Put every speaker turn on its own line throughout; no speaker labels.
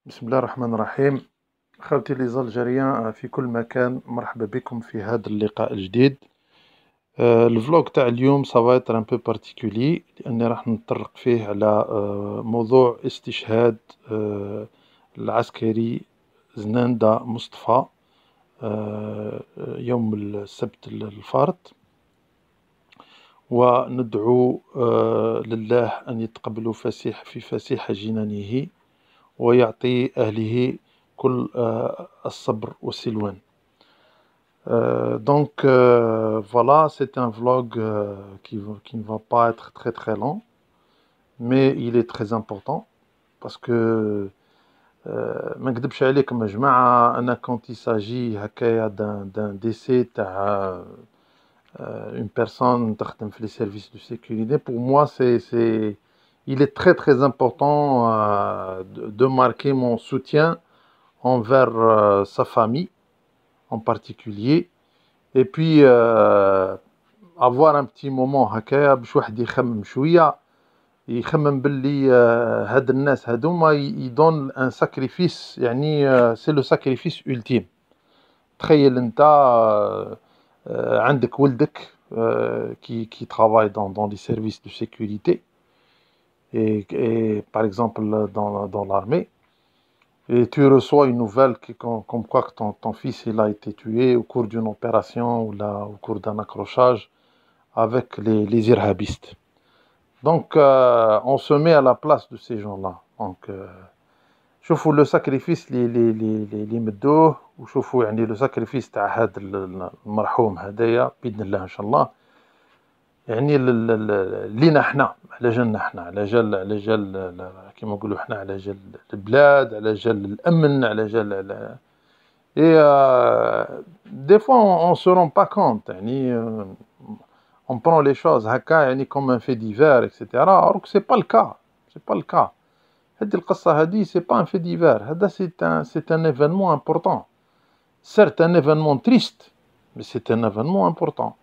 بسم الله الرحمن الرحيم. خاوتي لي زالجيريان في كل مكان، مرحبا بكم في هذا اللقاء الجديد. الفلوق تاع اليوم سافا اتر ان بو بارتيكولي، لاني راح نتطرق فيه على موضوع استشهاد العسكري زناندا مصطفى يوم السبت الفارط، وندعو لله أن يتقبل في فسيح جنانه ويعطي أهله كل الصبر والسلوان. Donc voilà, c'est un vlog qui ne va pas être très très long, mais il est très important parce que ما نكذبش عليكم يا جماعة، أنا quand il s'agit هكايا d'un décès تاع une personne تخدم في les services de sécurité, pour moi il est très très important de marquer mon soutien envers sa famille en particulier, et puis avoir un petit moment هكايا باش واحد يخمم شوية، يخمم باللي هاد الناس هادوما يدون ان ساكريفيس، يعني سي لو ساكريفيس ultime. تخيل انت عندك ولدك qui travaille dans les services de sécurité et par exemple dans l'armée, et tu reçois une nouvelle comme quoi que ton fils il a été tué au cours d'une opération ou là, au cours d'un accrochage avec les irhabistes. Donc on se met à la place de ces gens-là. Donc شوفوا لو ساكريفيس اللي مدوه، وشوفوا يعني لو ساكريفيس تاع هذا المرحوم هدايا باذن الله ان شاء الله، يعني لينا حنا، على جالنا حنا، على جال كيما نقولوا حنا، على جال البلاد، على جال الامن، على جال اي دي فوا اون سو رون با كونت، يعني on prend les choses هكا يعني comme un fait divers etc. alors que c'est pas le cas, c'est pas le cas. هذه القصة هذه c'est pas un fait divers، هذا c'est un événement important. Certes un événement triste, mais c'est un événement important.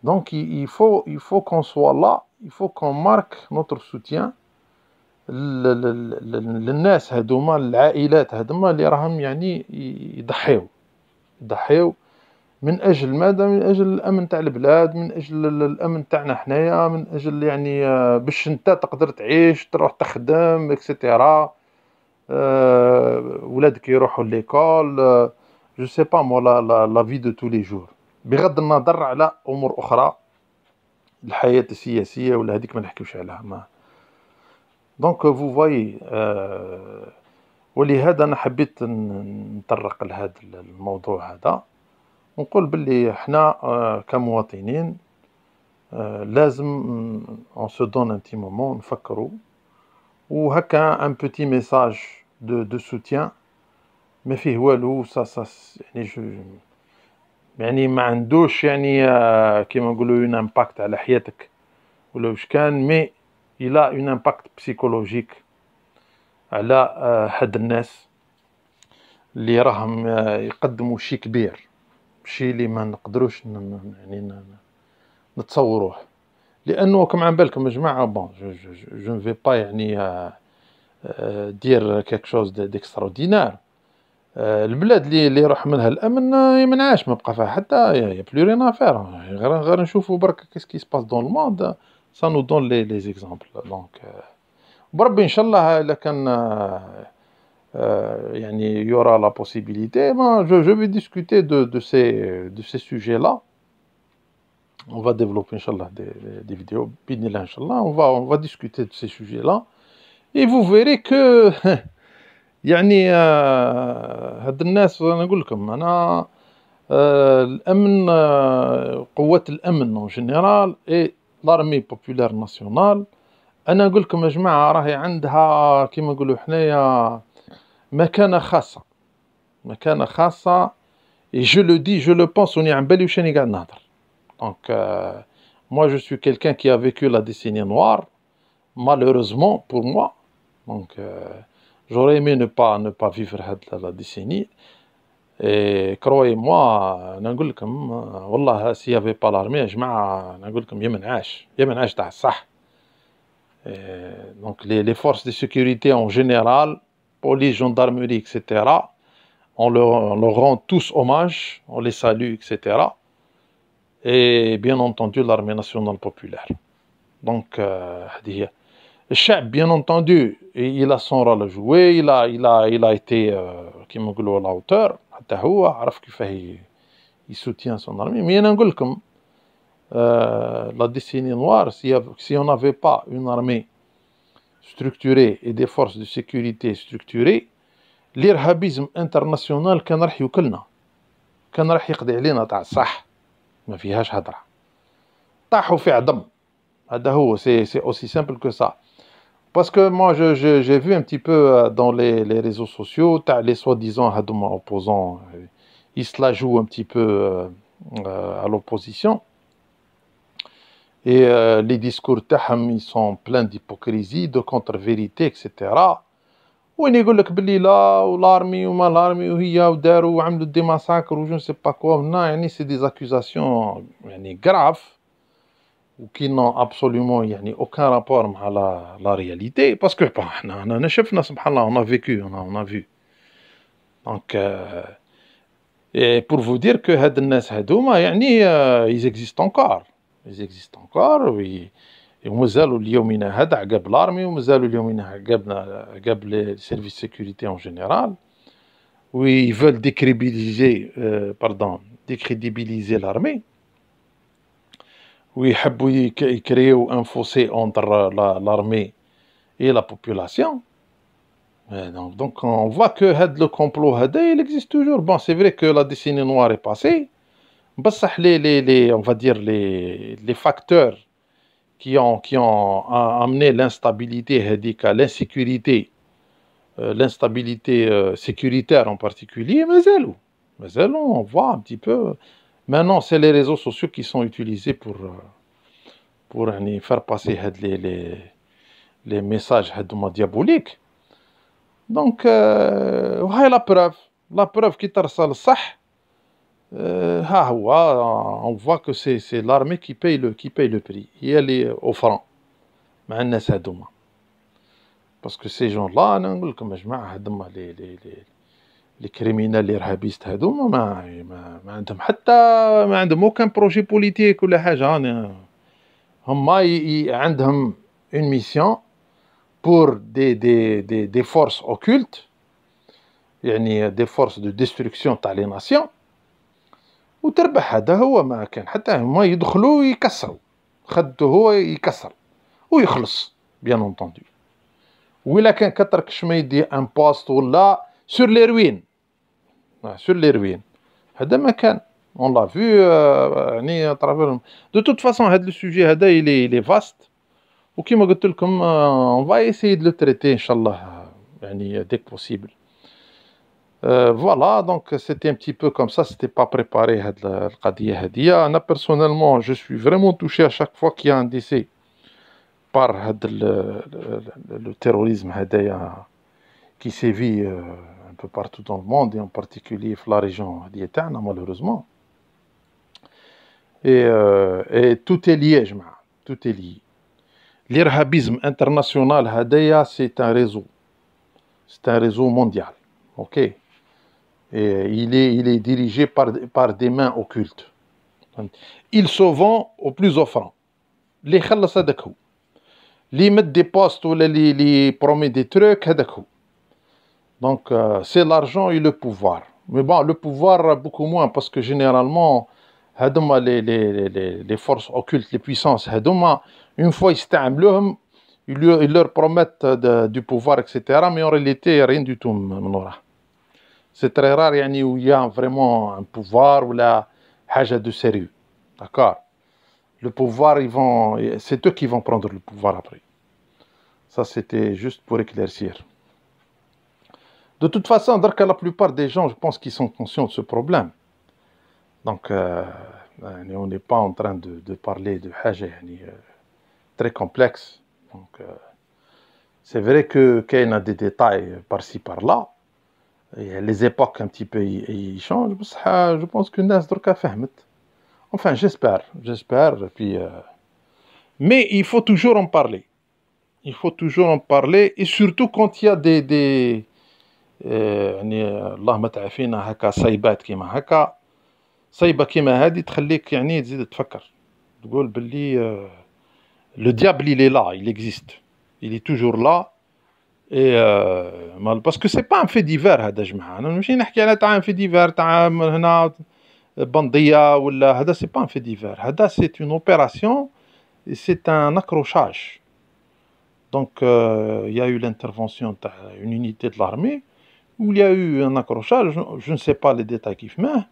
Donc il faut qu'on soit là, il faut qu'on marque notre soutien للناس هذوما، العائلات هذوما اللي راهم يعني يضحيو من اجل ماذا؟ من اجل الامن تاع البلاد، من اجل الامن تاعنا حنايا، من اجل يعني باش انت تقدر تعيش، تروح تخدم اكسيتيرا، ولادك يروحوا ليكول، جو سي با مو لا في دو تو لي جور، بغض النظر على امور اخرى، الحياه السياسيه ولا هذيك ما نحكيوش عليها. ما دونك فو فوايي، ولهذا انا حبيت نطرق لهذا الموضوع هذا، ونقول باللي احنا كمواطنين لازم on se donne un petit moment نفكروا، وهكا un petit message de soutien ما فيه والو. يعني يعني ما عندوش يعني كيما نقولوا un impact على حياتك ولا واش كان، مي il a un impact psychologique على هاد الناس اللي راهم يقدموا شي كبير، شي اللي ما نقدروش يعني نتصوروه. لانه كما على بالكم يا جماعه، بون جو نفي با يعني دير كيك شوز ديكستراوردينار. البلاد اللي يروح منها الامن يمنعاش، ما بقى فيها حتى يا بلو رين افير، غير نشوفوا برك كيس كي سباس دون الموند، سا نو دون لي زيكزامبل. دونك بربي ان شاء الله الا كان يعني يورا لا بوسيبيليتي، جو في ديسكوتي de ces sujets là. On va développer Inch'Allah des vidéos, bidnillah Inch'Allah, on va discuter de ces sujets là, et vous verrez que يعني هاد الناس، انا نقول لكم انا الامن، قوات الامن اون جينيرال اي لارمي بوبولار ناسيونال، انا نقول لكم يا جماعه راهي عندها كيما نقولوا حنايا مكانه خاصه، مكانه خاصه. et je le dis, je le pense، وني عم بالي واش راني قاعد نهضر. Donc moi je suis quelqu'un qui a vécu la décennie noire, malheureusement pour moi. Donc j'aurais aimé ne pas vivre la décennie. Et croyez-moi, انا نقول لكم والله s'il y avait pas l'armée يا جماعه، انا نقول لكم يا منعاش تاع الصح. Donc les forces de sécurité en général police, gendarmerie, etc. On leur rend tous hommage, on les salue, etc. Et bien entendu, l'armée nationale populaire. Donc, le chef, bien entendu, il a son rôle à jouer, il a été, كيما نقولوا, à la hauteur, حتى هو عرف كيفاه il soutient son armée. Mais أنا نقول لكم, la décennie noire, si on n'avait pas une armée structurée et des forces de sécurité structurées, l'irhabisme international كان راح يوكلنا, كان راح يقضي علينا تاع الصح, ما فيهاش هضره, طاحوا في عظم. هذا هو, c'est aussi simple que ça. Parce que moi, j'ai vu un petit peu dans les réseaux sociaux, les soi-disant opposants, ils se la jouent un petit peu à l'opposition. Et les discours تاعهم, ils sont pleins d'hypocrisie, de contre-vérité, etc. وين يقول لك باللي لا والارمي وما الارمي وهي وداروا وعملوا دي ماساكر وجو سي با كوا هنا, يعني سي دي اكوزاسيون يعني غراف qui n'ont absolument aucun rapport مع la réalité, parce que احنا شفنا سبحان الله, on a vécu, on a vu. Donc et pour vous dire que هاد الناس هادوما يعني ils existent encore ومازالوا اليومنا هذا عقب الارمي, ومازالوا اليومنا عقب les services de sécurité en général, où ils veulent décrédibiliser l'armée, où ils veulent créer un fossé entre l'armée et la population. Donc on voit que le complot il existe toujours. Bon, c'est vrai que la décennie noire est passée, mais on va dire les facteurs qui ont amené l'instabilité, l'insécurité, l'instabilité sécuritaire en particulier, mais on voit un petit peu. Maintenant, c'est les réseaux sociaux qui sont utilisés pour faire passer les messages diaboliques. Donc, وهي la preuve qui ترسل الصح, on voit que c'est l'armée qui paye le prix. Et elle est au franc مع الناس هادوما. Parce que ces gens-là, أنا نقول لكم يا جماعة, هادوما les criminels irhabistes هادوما ما عندهم حتى, ما عندهم aucun projet politique ولا حاجة. هما عندهم une mission pour des forces occultes, يعني des forces de destruction تاع les nations, وتربح. هذا هو, ما كان حتى هما يدخلوا يكسروا, خدته هو يكسر ويخلص bien entendu. وإلا كان كترك شما يدي ان بوست ولا sur les ruines, هذا ما كان, on l'a vu يعني à travers. De toute façon, هذا le sujet هذا il est vaste, وكما قلت لكم on va essayer de le traiter إن شاء الله يعني dès que possible. Voilà, donc c'était un petit peu comme ça, c'était pas préparé هاد القضية هادية. أنا personnellement je suis vraiment touché à chaque fois qu'il y a un décès par le terrorisme هدايا qui sévit un peu partout dans le monde, et en particulier dans la région d'Yétana, malheureusement. Et tout est lié, جماعة, tout est lié. L'irhabisme international هدايا c'est un réseau mondial, ok, et il est dirigé par des mains occultes. Il se vend au plus offrant. اللي يخلص هذاك هو, اللي يمد des postes ولا اللي promet des trucs هذاك هو. Donc c'est l'argent et le pouvoir. Mais bon, le pouvoir beaucoup moins, parce que généralement هذوما les forces occultes, les puissances هذوما, une fois يستعملوهم, ils leur promettent du pouvoir, etc. Mais en réalité rien du tout من وراها. C'est très rare يعني où il y a vraiment un pouvoir ou la حاجة de sérieux. D'accord? Le pouvoir, c'est eux qui vont prendre le pouvoir après. Ça, c'était juste pour éclaircir. De toute façon, la plupart des gens, je pense qu'ils sont conscients de ce problème. Donc, on n'est pas en train de parler de حاجة très complexe. Donc, c'est vrai qu'il y a des détails par-ci par-là. Et les époques un petit peu ils changent. Je pense que الناس دركا فهمت. Enfin, j'espère. Et puis, mais il faut toujours en parler. Il faut toujours en parler. Et surtout quand il y a يعني اللهم تعافينا هكا صيبات كيما هكا، صيبة كيما هادي تخليك يعني تزيد تفكر، تقول باللي le diable il est là, il existe, il est toujours là. Et parce que c'est pas un fait divers هذا جماعة، أنا ماشي نحكي على تاع un fait divers تاع هنا بندية ولا هذا، c'est pas un fait divers، هذا c'est une opération et c'est un accrochage. Donc il y a eu l'intervention تاع une unité de l'armée où il y a eu un accrochage, je ne sais pas les détails كيفاه،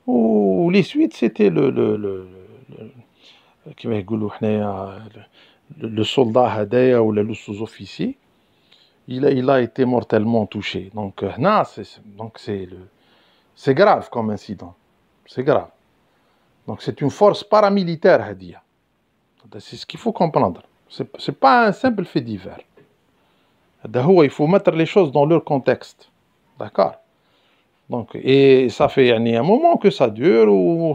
ou les suites c'était كيما يقولوا حنايا le soldat هذايا ولا le sous-officier. Il a été mortellement touché. Donc, c'est grave comme incident. C'est grave. Donc, c'est une force paramilitaire, Hadia. C'est ce qu'il faut comprendre. C'est pas un simple fait divers. Il faut mettre les choses dans leur contexte. D'accord? Donc, et ça fait un moment que ça dure, où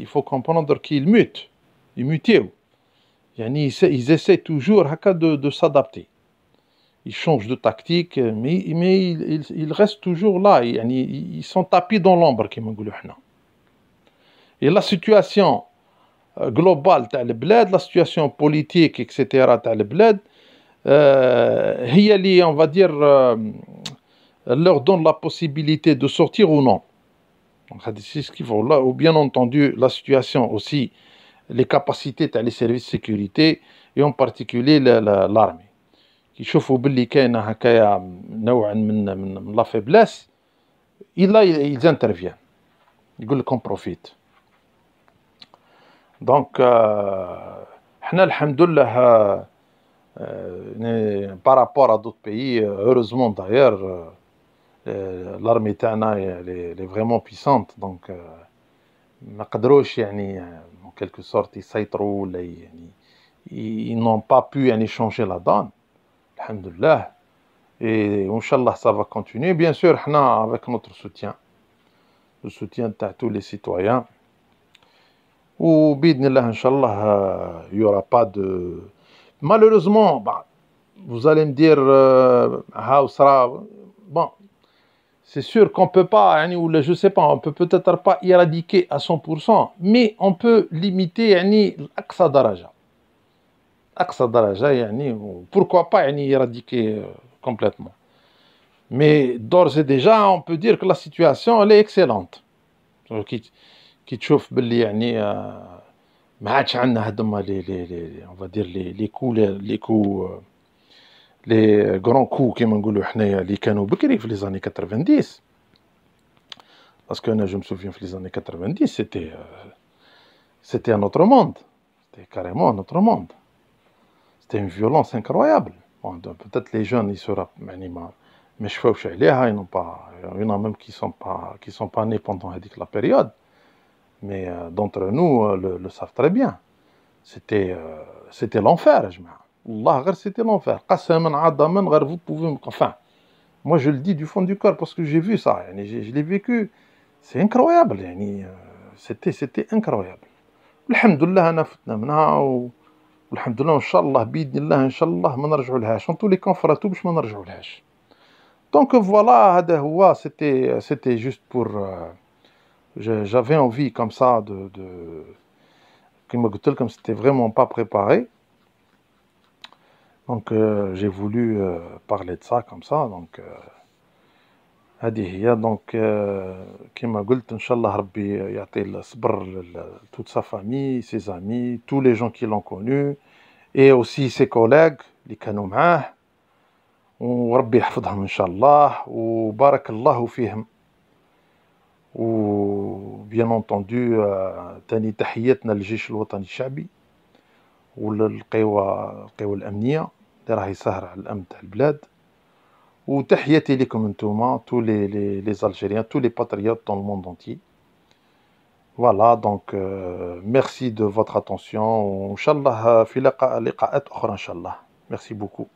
il faut comprendre qu'ils mutent. Ils mutent. Ils essaient toujours de s'adapter. Ils changent de tactique, mais ils restent toujours là. Ils sont tapis dans l'ombre, comme on dit. Et la situation globale de la bled, la situation politique, etc., de la bled, on va dire, leur donne la possibilité de sortir ou non. Donc, c'est ce qu'il faut. Là, ou bien entendu, la situation aussi, les capacités des services de sécurité, et en particulier l'armée. يشوفوا باللي كاينه هكايا نوع من لا فيبلس، ils interviennent، يقول لكم بروفيت. دونك حنا الحمد لله بارابور ا دوت بيي هوروزمون داير لارمي تاعنا لي فريمون بيسونت، دونك ما قدروش يعني en quelque sorte يسيطروا ولا يعني ils n'ont pas pu يعني changer la donne. Alhamdulillah. Et Inch'Allah, ça va continuer. Bien sûr, avec notre soutien, le soutien de tous les citoyens. Ou bidnillah, Inch'Allah, il n'y aura pas de... Malheureusement, vous allez me dire, bon, c'est sûr qu'on ne peut pas, ou je ne sais pas, on peut peut-être pas éradiquer à 100%, mais on peut limiter l'aqsa daraja. أقصى درجة يعني pourquoi pas يعني éradiquer complètement. Mais d'ores et déjà on peut dire que la situation elle est excellente. كي تشوف باللي يعني ما عادش عندنا هذوما لي on va dire les grands coups كيما نقولوا حنايا اللي كانوا بكري في les années 90. Parce que je me souviens في les années 90 c'était un autre monde. C'était carrément un autre monde. C'était une violence incroyable. Bon, peut-être les jeunes, ils seraient mais je fais il y en a même qui sont pas nés pendant la période. Mais d'entre nous le savent très bien. C'était l'enfer. Allah, c'était l'enfer. Vous pouvez, enfin, moi je le dis du fond du cœur parce que j'ai vu ça. Je l'ai vécu. C'est incroyable. C'était incroyable. Alhamdulillah, أنا فتنا منها والحمد لله ان شاء الله باذن الله ان شاء الله ما نرجعوا لهاش ان طولي كونفراتو باش ما نرجعوا لهاش. دونك فوالا هذا هو c'était juste pour j'avais envie comme ça de كما قلت لكم c'était vraiment pas préparé, donc j'ai voulu parler de ça comme ça. donc هذه هي. donc كما قلت ان شاء الله ربي يعطي الصبر toute sa famille, ses amis, tous les gens qui l'ont connu et aussi ses collègues اللي كانوا معاه، وربي يحفظهم ان شاء الله وبارك الله فيهم. وبيان انتوندو تاني تحياتنا للجيش الوطني الشعبي وللقوى الامنيه اللي راهي ساهره على الامن تاع البلاد. وتحياتي لكم انتوما tous les Algériens, tous les patriotes dans le monde entier. Voilà, donc merci de votre attention. Inch'Allah في لقاءات أخرى إن شاء الله. Merci beaucoup.